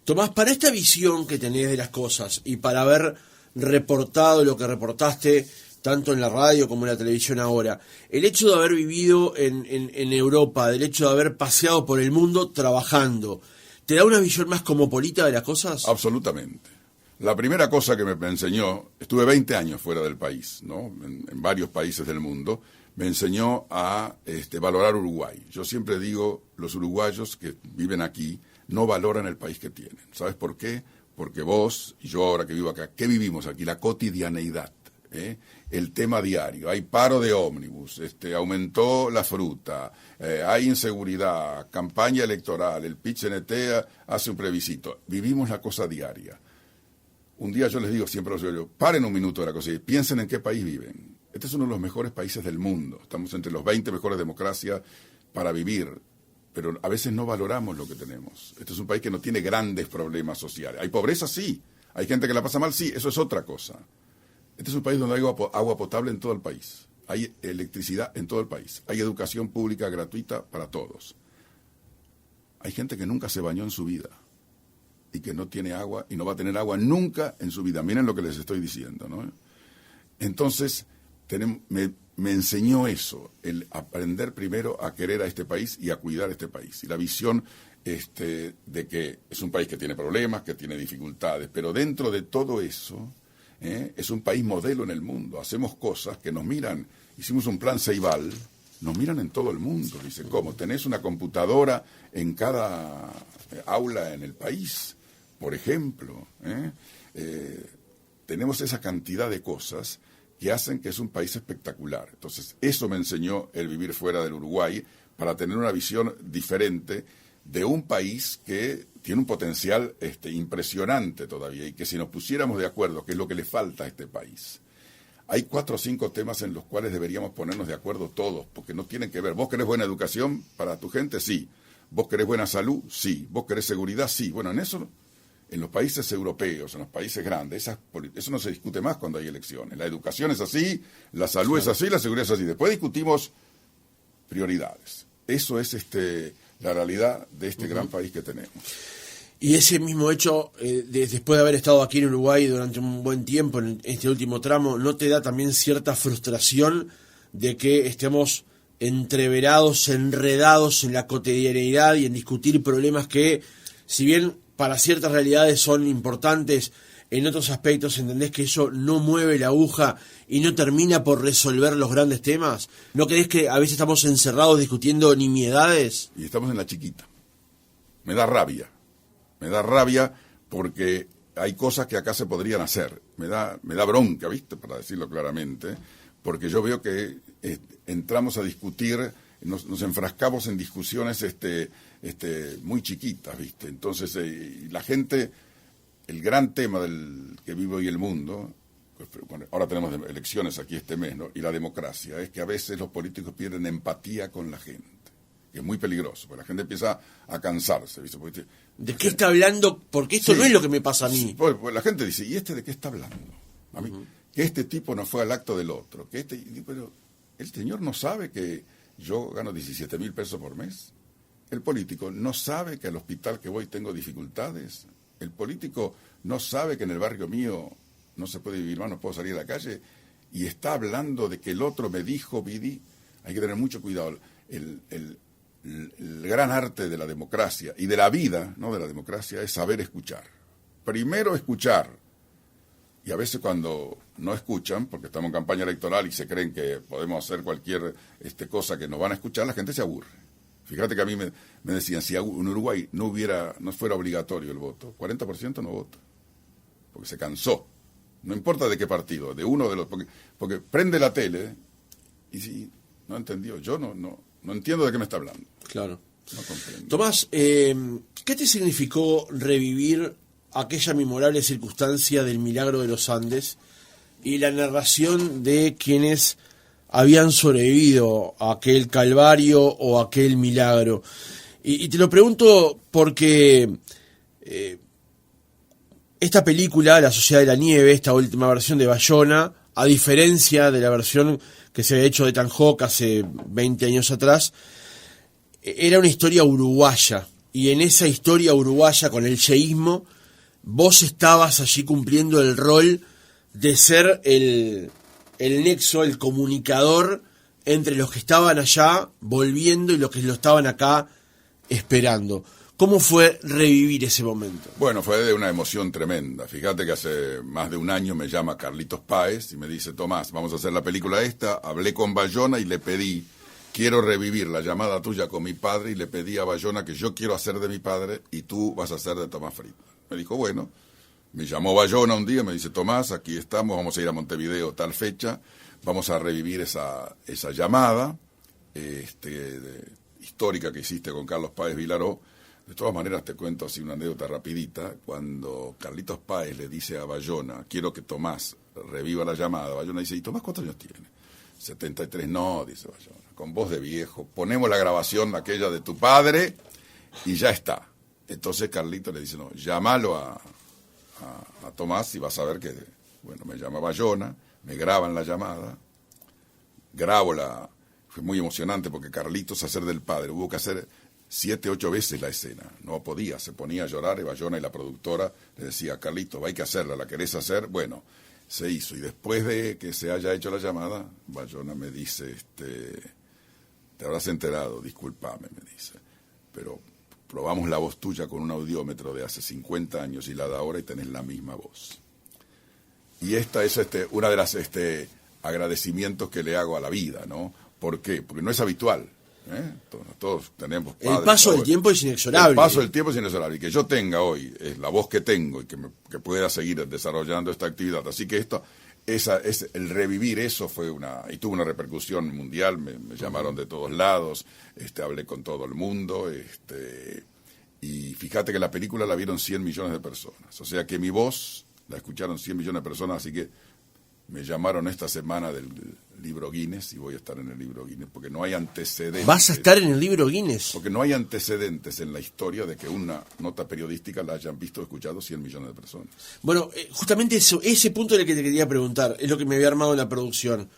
Speaker 3: Tomás, para esta visión que tenés de las cosas y para haber reportado lo que reportaste tanto en la radio como en la televisión ahora, el hecho de haber vivido en Europa, del hecho de haber paseado por el mundo trabajando, ¿te da una visión más cosmopolita de las cosas?
Speaker 4: Absolutamente. La primera cosa que me enseñó, estuve 20 años fuera del país, ¿no? En varios países del mundo, me enseñó a valorar Uruguay. Yo siempre digo, los uruguayos que viven aquí no valoran el país que tienen. ¿Sabes por qué? Porque vos y yo ahora que vivo acá, ¿qué vivimos aquí? La cotidianeidad, el tema diario. Hay paro de ómnibus, aumentó la fruta, hay inseguridad, campaña electoral, el PIT-CNT hace un plebiscito. Vivimos la cosa diaria. Un día yo les digo siempre a los uruguayos, paren un minuto de la cosa y piensen en qué país viven. Este es uno de los mejores países del mundo. Estamos entre los 20 mejores democracias para vivir, pero a veces no valoramos lo que tenemos. Este es un país que no tiene grandes problemas sociales. Hay pobreza, sí. Hay gente que la pasa mal, sí. Eso es otra cosa. Este es un país donde hay agua potable en todo el país. Hay electricidad en todo el país. Hay educación pública gratuita para todos. Hay gente que nunca se bañó en su vida y que no tiene agua y no va a tener agua nunca en su vida. Miren lo que les estoy diciendo, ¿no? Entonces, me enseñó eso, el aprender primero a querer a este país y a cuidar a este país. Y la visión de que es un país que tiene problemas, que tiene dificultades, pero dentro de todo eso, es un país modelo en el mundo. Hacemos cosas que nos miran. Hicimos un plan Ceibal, nos miran en todo el mundo. Dice, ¿cómo? ¿Tenés una computadora en cada aula en el país? Por ejemplo, tenemos esa cantidad de cosas que hacen que es un país espectacular. Entonces, eso me enseñó el vivir fuera del Uruguay para tener una visión diferente de un país que tiene un potencial impresionante todavía y que si nos pusiéramos de acuerdo, que es lo que le falta a este país. Hay 4 o 5 temas en los cuales deberíamos ponernos de acuerdo todos, porque no tienen que ver. ¿Vos querés buena educación para tu gente? Sí. ¿Vos querés buena salud? Sí. ¿Vos querés seguridad? Sí. Bueno, en eso... En los países europeos, en los países grandes, eso no se discute más cuando hay elecciones. La educación es así, la salud es así, la seguridad es así. Después discutimos prioridades. Eso es la realidad de este gran país que tenemos.
Speaker 3: Y ese mismo hecho, después de haber estado aquí en Uruguay durante un buen tiempo, en este último tramo, ¿no te da también cierta frustración de que estemos entreverados, enredados en la cotidianeidad y en discutir problemas que, si bien para ciertas realidades son importantes, en otros aspectos entendés que eso no mueve la aguja y no termina por resolver los grandes temas? ¿No creés que a veces estamos encerrados discutiendo nimiedades?
Speaker 4: Y estamos en la chiquita. Me da rabia porque hay cosas que acá se podrían hacer. Me da bronca, ¿viste? Para decirlo claramente, porque yo veo que entramos a discutir, nos enfrascamos en discusiones muy chiquitas, ¿viste? Entonces, la gente, el gran tema del que vive hoy el mundo, ahora tenemos elecciones aquí este mes, ¿no? Y la democracia, es que a veces los políticos pierden empatía con la gente, que es muy peligroso, porque la gente empieza a cansarse, ¿viste? Porque
Speaker 3: ¿de qué está hablando? Porque esto no es lo que me pasa a mí.
Speaker 4: Pues la gente dice, ¿y de qué está hablando? A mí, que este tipo no fue al acto del otro, pero el señor no sabe que yo gano 17.000 pesos por mes. el político no sabe que al hospital que voy tengo dificultades. El político no sabe que en el barrio mío no se puede vivir más, no puedo salir a la calle. Y está hablando de que el otro me dijo, Vidi. Hay que tener mucho cuidado. El gran arte de la democracia y de la vida, no de la democracia, es saber escuchar. Primero escuchar. Y a veces cuando no escuchan, porque estamos en campaña electoral y se creen que podemos hacer cualquier cosa que nos van a escuchar, la gente se aburre. Fíjate que a mí me decían, si en Uruguay no fuera obligatorio el voto, 40% no vota, porque se cansó. No importa de qué partido, de uno de los... Porque prende la tele y si no entendió, yo no entiendo de qué me está hablando.
Speaker 3: Claro.
Speaker 4: No comprendo.
Speaker 3: Tomás, ¿qué te significó revivir aquella memorable circunstancia del milagro de los Andes y la narración de quienes habían sobrevivido a aquel calvario o aquel milagro? Y te lo pregunto porque esta película, La Sociedad de la Nieve, esta última versión de Bayona, a diferencia de la versión que se había hecho de Ethan Hawke hace 20 años atrás, era una historia uruguaya. Y en esa historia uruguaya con el yeísmo, vos estabas allí cumpliendo el rol de ser el nexo, el comunicador entre los que estaban allá volviendo y los que lo estaban acá esperando. ¿Cómo fue revivir ese momento?
Speaker 4: Bueno, fue de una emoción tremenda. Fíjate que hace más de un año me llama Carlitos Páez y me dice, Tomás, vamos a hacer la película esta. Hablé con Bayona y le pedí, quiero revivir la llamada tuya con mi padre, y le pedí a Bayona que yo quiero hacer de mi padre y tú vas a hacer de Tomás Friedman. Me dijo, bueno, me llamó Bayona un día, me dice, Tomás, aquí estamos, vamos a ir a Montevideo tal fecha, vamos a revivir esa llamada histórica que hiciste con Carlos Páez Vilaró. De todas maneras, te cuento así una anécdota rapidita. Cuando Carlitos Páez le dice a Bayona, quiero que Tomás reviva la llamada, Bayona dice, ¿y Tomás cuántos años tiene? 73, no, dice Bayona, con voz de viejo, ponemos la grabación aquella de tu padre y ya está. Entonces Carlitos le dice, no, llámalo a Tomás y vas a ver que, bueno, me llama Bayona, me graban la llamada, fue muy emocionante porque Carlitos hacer del padre, hubo que hacer 7, 8 veces la escena, no podía, se ponía a llorar y Bayona y la productora le decía, Carlitos, hay que hacerla, ¿la querés hacer? Bueno, se hizo, y después de que se haya hecho la llamada, Bayona me dice, te habrás enterado, discúlpame, me dice, pero probamos la voz tuya con un audiómetro de hace 50 años y la de ahora y tenés la misma voz. Y esta es una de las agradecimientos que le hago a la vida, ¿no? ¿Por qué? Porque no es habitual. Todos tenemos padres,
Speaker 3: el paso del tiempo es inexorable.
Speaker 4: El paso del tiempo es inexorable. Y que yo tenga hoy la voz que tengo y que pueda seguir desarrollando esta actividad. Así que el revivir eso y tuvo una repercusión mundial. Me llamaron de todos lados, hablé con todo el mundo. Y fíjate que la película la vieron 100 millones de personas. O sea que mi voz la escucharon 100 millones de personas. Así que me llamaron esta semana del libro Guinness y voy a estar en el libro Guinness porque no hay antecedentes.
Speaker 3: ¿Vas a estar en el libro Guinness?
Speaker 4: Porque no hay antecedentes en la historia de que una nota periodística la hayan visto o escuchado 100 millones de personas.
Speaker 3: Bueno, justamente ese punto es el que te quería preguntar, es lo que me había armado en la producción.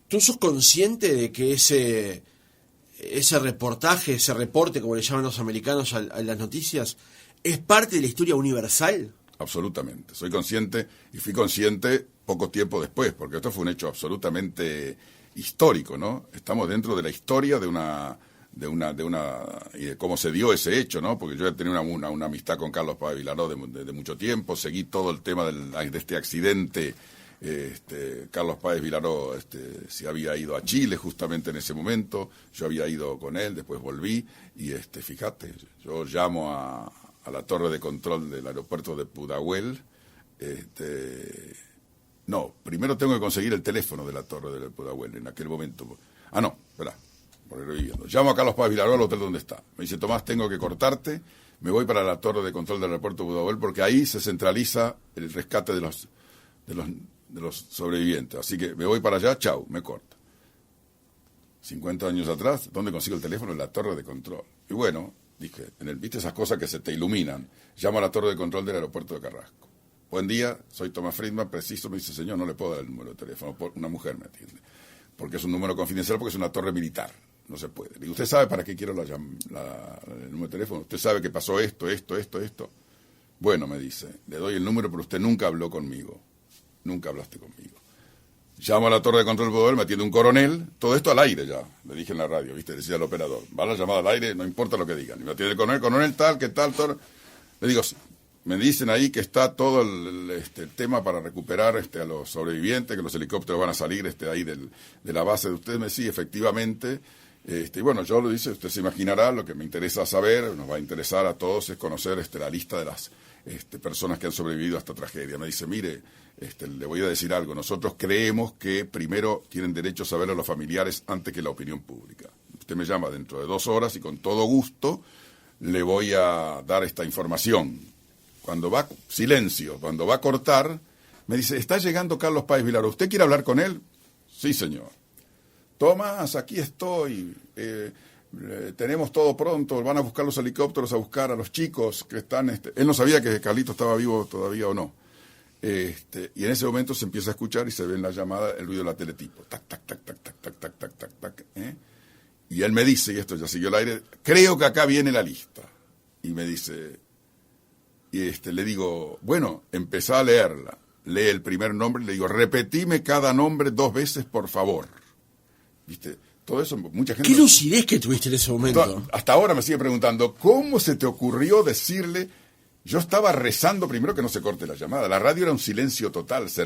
Speaker 3: ¿Tú sos consciente de que ese reportaje, ese reporte, como le llaman los americanos a las noticias, es parte de la historia universal?
Speaker 4: Absolutamente. Soy consciente y fui consciente poco tiempo después, porque esto fue un hecho absolutamente histórico, ¿no? Estamos dentro de la historia y de cómo se dio ese hecho, ¿no? Porque yo ya tenía una amistad con Carlos Páez Vilaró de mucho tiempo, seguí todo el tema de este accidente. Carlos Páez Vilaró se había ido a Chile justamente en ese momento, yo había ido con él, después volví y fíjate, yo llamo a la torre de control del aeropuerto de Pudahuel. No, primero tengo que conseguir el teléfono de la torre de Pudahuel en aquel momento. No, espera, llamo a Carlos Páez Vilaró al hotel donde está. Me dice, Tomás, tengo que cortarte, me voy para la torre de control del aeropuerto de Pudahuel porque ahí se centraliza el rescate de los sobrevivientes. Así que me voy para allá, chau, me corta. 50 años atrás, ¿dónde consigo el teléfono? En la torre de control. Y bueno, dije, ¿viste esas cosas que se te iluminan? Llamo a la torre de control del aeropuerto de Carrasco. Buen día, soy Tomás Friedman, preciso. Me dice, señor, no le puedo dar el número de teléfono. Una mujer me atiende. Porque es un número confidencial, porque es una torre militar. no se puede. Le digo, ¿usted sabe para qué quiero el número de teléfono? ¿Usted sabe que pasó esto? Bueno, me dice, le doy el número, pero usted nunca habló conmigo. Nunca hablaste conmigo. Llamo a la torre de control poder, me atiende un coronel, todo esto al aire ya, le dije en la radio, ¿viste? Decía el operador, va la llamada al aire, no importa lo que digan. Y me atiende el coronel tal, ¿qué tal? Le digo, me dicen ahí que está todo el tema para recuperar a los sobrevivientes, que los helicópteros van a salir ahí de la base de ustedes. Me sí, efectivamente. Y bueno, yo lo dice, usted se imaginará, lo que me interesa saber, nos va a interesar a todos, es conocer la lista de las personas que han sobrevivido a esta tragedia. Me dice, mire, le voy a decir algo, nosotros creemos que primero tienen derecho a saber a los familiares antes que la opinión pública. Usted me llama dentro de 2 horas y con todo gusto le voy a dar esta información. Cuando va a cortar, me dice, está llegando Carlos Páez Vilaró, ¿usted quiere hablar con él? Sí, señor. Tomás, aquí estoy, tenemos todo pronto, van a buscar los helicópteros, a buscar a los chicos que están... Él no sabía que Carlito estaba vivo todavía o no. Y en ese momento se empieza a escuchar y se ve en la llamada el ruido de la teletipo. Tac, tac, tac, tac, tac, tac, tac, tac, tac, tac. Y él me dice, y esto ya siguió el aire, creo que acá viene la lista. Y me dice, le digo, bueno, empezá a leerla. Lee el primer nombre, le digo, repetime cada nombre 2 veces, por favor. ¿Viste? Todo eso, mucha gente...
Speaker 3: ¿Qué lucidez que tuviste en ese momento?
Speaker 4: Hasta ahora me sigue preguntando, ¿cómo se te ocurrió decirle? Yo estaba rezando primero que no se corte la llamada. La radio era un silencio total, se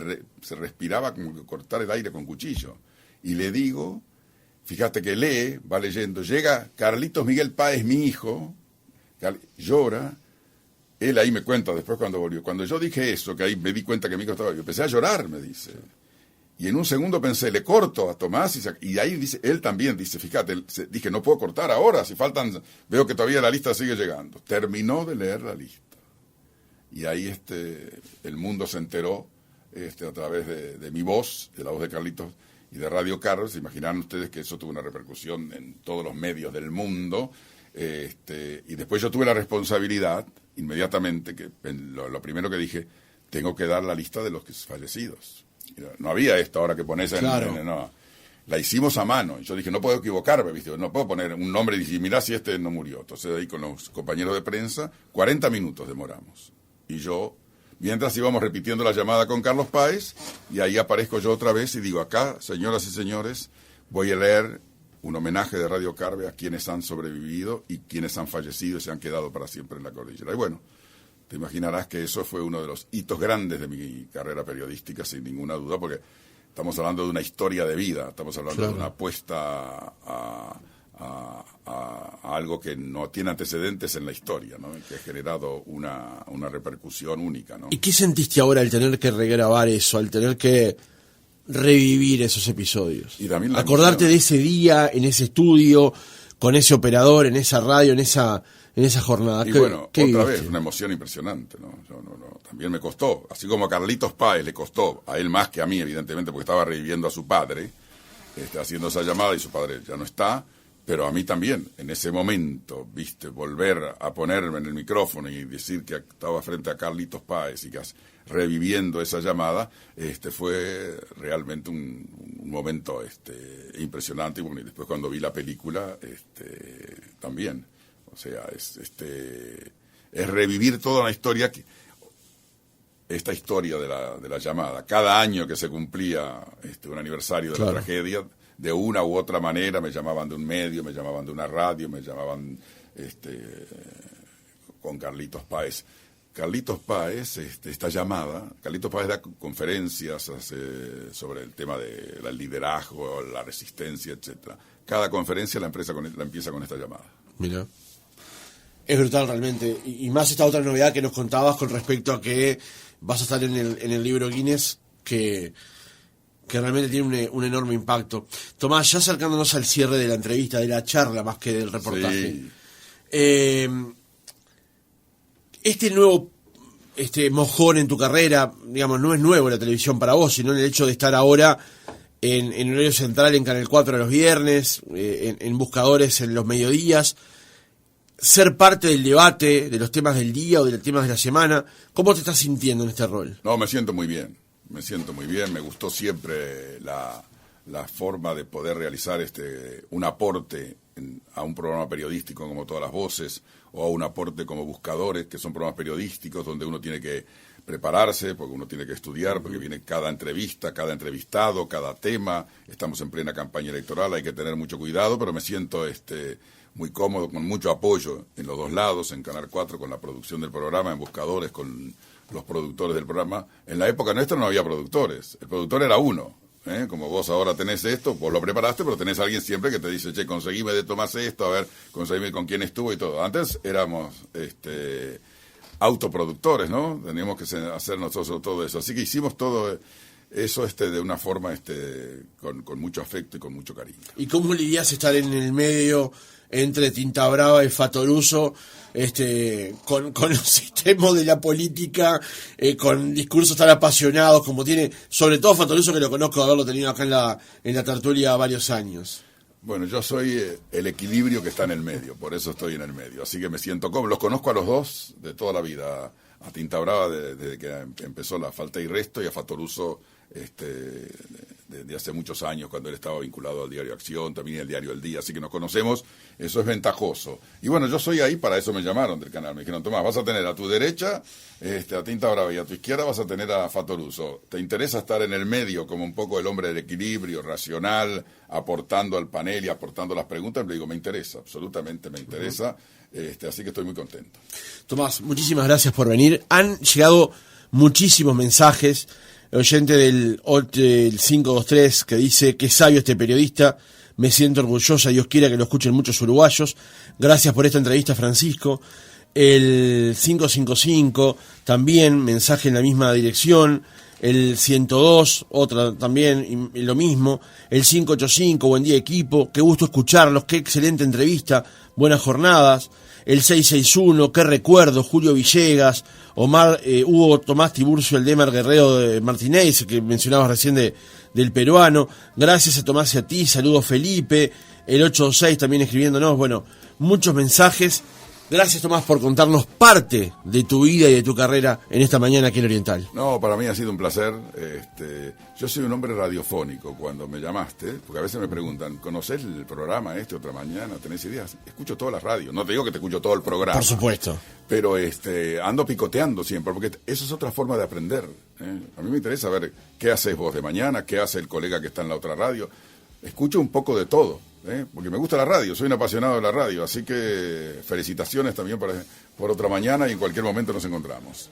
Speaker 4: respiraba como que cortar el aire con cuchillo. Y le digo, fíjate que lee, va leyendo, llega Carlitos Miguel Páez, mi hijo, llora. Él ahí me cuenta después cuando volvió. Cuando yo dije eso, que ahí me di cuenta que mi hijo estaba vivo, empecé a llorar, me dice. Y en un segundo pensé, le corto a Tomás, y ahí dice, él también dice, fíjate, dije, no puedo cortar ahora, si faltan, veo que todavía la lista sigue llegando. Terminó de leer la lista. Y ahí el mundo se enteró a través de mi voz, de la voz de Carlitos y de Radio Carlos. Imaginarán ustedes que eso tuvo una repercusión en todos los medios del mundo. Y después yo tuve la responsabilidad, inmediatamente, que lo primero que dije, tengo que dar la lista de los fallecidos. No había esta hora que pones
Speaker 3: claro.
Speaker 4: No. La hicimos a mano. Y yo dije, no puedo equivocarme, ¿viste? No puedo poner un nombre y decir, mirá si no murió. Entonces ahí con los compañeros de prensa, 40 minutos demoramos. Y yo, mientras íbamos repitiendo la llamada con Carlos Páez, y ahí aparezco yo otra vez y digo, acá, señoras y señores, voy a leer un homenaje de Radio Carve a quienes han sobrevivido y quienes han fallecido y se han quedado para siempre en la cordillera. Y bueno, te imaginarás que eso fue uno de los hitos grandes de mi carrera periodística, sin ninguna duda, porque estamos hablando de una historia de vida, estamos hablando de una apuesta a algo que no tiene antecedentes en la historia, ¿no? Que ha generado una repercusión única, ¿no?
Speaker 3: ¿Y qué sentiste ahora al tener que regrabar eso, al tener que revivir esos episodios?
Speaker 4: Y también
Speaker 3: acordarte de ese día, en ese estudio, con ese operador, en esa radio, en esa jornada.
Speaker 4: Y bueno, otra vez, una emoción impresionante, ¿no? También me costó, así como a Carlitos Páez le costó, a él más que a mí, evidentemente, porque estaba reviviendo a su padre, haciendo esa llamada y su padre ya no está, pero a mí también, en ese momento, viste, volver a ponerme en el micrófono y decir que estaba frente a Carlitos Páez y que reviviendo esa llamada, fue realmente un momento impresionante. Y bueno, y después cuando vi la película, también. O sea, es revivir toda una historia, esta historia de la llamada. Cada año que se cumplía un aniversario de la tragedia, de una u otra manera, me llamaban de un medio, me llamaban de una radio, me llamaban con Carlitos Páez. Carlitos Páez, esta llamada, Carlitos Páez da conferencias sobre el tema del liderazgo, la resistencia, etcétera. Cada conferencia la empieza con esta llamada.
Speaker 3: Mira. Es brutal realmente, y más esta otra novedad que nos contabas con respecto a que vas a estar en el libro Guinness, que realmente tiene un enorme impacto. Tomás, ya acercándonos al cierre de la entrevista, de la charla más que del reportaje,
Speaker 4: sí.
Speaker 3: Este nuevo mojón en tu carrera, digamos, no es nuevo la televisión para vos, sino en el hecho de estar ahora en horario central en Canal 4 los viernes, en buscadores en los mediodías, ser parte del debate de los temas del día o de los temas de la semana. ¿Cómo te estás sintiendo en este rol?
Speaker 4: No, me siento muy bien, me gustó siempre la la forma de poder realizar un aporte a un programa periodístico como Todas las Voces, o a un aporte como Buscadores, que son programas periodísticos donde uno tiene que prepararse, porque uno tiene que estudiar, porque viene cada entrevista, cada entrevistado, cada tema. Estamos en plena campaña electoral, hay que tener mucho cuidado, pero me siento muy cómodo, con mucho apoyo en los dos lados, en Canal 4 con la producción del programa, en Buscadores con los productores del programa. En la época nuestra no había productores, el productor era uno. Como vos ahora tenés esto, vos lo preparaste, pero tenés a alguien siempre que te dice, che, conseguime de Tomás esto, a ver, conseguime con quién estuvo y todo. Antes éramos autoproductores, ¿no? Teníamos que hacer nosotros todo eso. Así que hicimos todo eso de una forma con mucho afecto y con mucho cariño.
Speaker 3: ¿Y cómo lidias estar en el medio entre Tinta Brava y Fatoruso, con los sistemas de la política, con discursos tan apasionados como tiene, sobre todo Fatoruso, que lo conozco de haberlo tenido acá en la tertulia varios años?
Speaker 4: Bueno, yo soy el equilibrio que está en el medio, por eso estoy en el medio, así que me siento cómodo. Los conozco a los dos de toda la vida, a Tinta Brava desde que empezó La Falta y Resto, y a Fatoruso de hace muchos años, cuando él estaba vinculado al diario Acción, también al diario El Día, así que nos conocemos, eso es ventajoso. Y bueno, yo soy ahí, para eso me llamaron del canal, me dijeron, Tomás, vas a tener a tu derecha a Tinta Brava y a tu izquierda vas a tener a Fatoruso. ¿Te interesa estar en el medio como un poco el hombre del equilibrio, racional, aportando al panel y aportando las preguntas? Le digo, me interesa, absolutamente me interesa, así que estoy muy contento.
Speaker 3: Tomás, muchísimas gracias por venir. Han llegado muchísimos mensajes. El oyente del 523 que dice, qué sabio este periodista, me siento orgullosa, Dios quiera que lo escuchen muchos uruguayos. Gracias por esta entrevista, Francisco. El 555 también, mensaje en la misma dirección. El 102, otra también, y lo mismo. El 585, buen día equipo, qué gusto escucharlos, qué excelente entrevista, buenas jornadas. El 661, qué recuerdo, Julio Villegas, Omar, Hugo Tomás Tiburcio, el Demar Guerrero de Martínez, que mencionabas recién del peruano. Gracias a Tomás y a ti, saludos Felipe. El 826 también escribiéndonos, bueno, muchos mensajes. Gracias, Tomás, por contarnos parte de tu vida y de tu carrera en esta mañana aquí en Oriental.
Speaker 4: No, para mí ha sido un placer. Yo soy un hombre radiofónico. Cuando me llamaste, porque a veces me preguntan, ¿conocés el programa Otra Mañana? ¿Tenés ideas? Escucho toda la radio. No te digo que te escucho todo el programa.
Speaker 3: Por supuesto.
Speaker 4: Pero ando picoteando siempre, porque eso es otra forma de aprender. A mí me interesa ver qué haces vos de mañana, qué hace el colega que está en la otra radio. Escucho un poco de todo. Porque me gusta la radio, soy un apasionado de la radio, así que felicitaciones también por Otra Mañana y en cualquier momento nos encontramos.